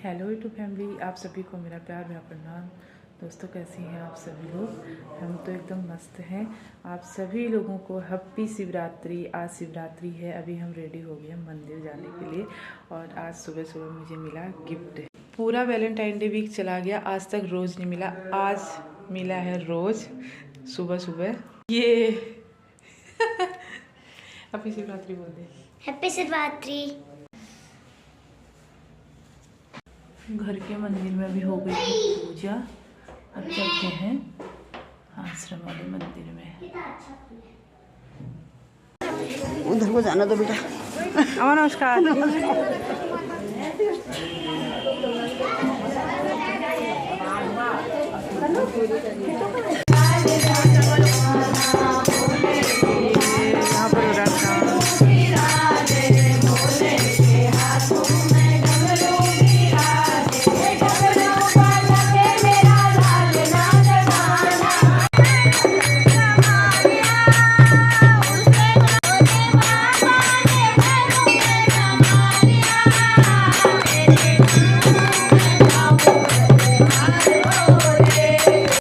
Hello YouTube family, आप सभी को मेरा प्यार भरा प्रणाम। दोस्तों, कैसे हैं आप सभी लोग? हम तो एकदम मस्त हैं। आप सभी लोगों को हैप्पी शिवरात्रि। आज शिवरात्रि है। अभी हम रेडी हो गए हैं मंदिर जाने के लिए और आज सुबह सुबह मुझे मिला गिफ्ट। पूरा वैलेंटाइन डे वीक चला गया, आज तक रोज़ नहीं मिला, आज मिला है रोज़ सुबह सुबह। ये हैप्पी शिवरात्रि बोल दे। हैप्पी शिवरात्रि। घर के मंदिर में भी हो गई है पूजा। अब चलते हैं आश्रम वाले मंदिर में। उधर को जाना तो बेटा। नमस्कार।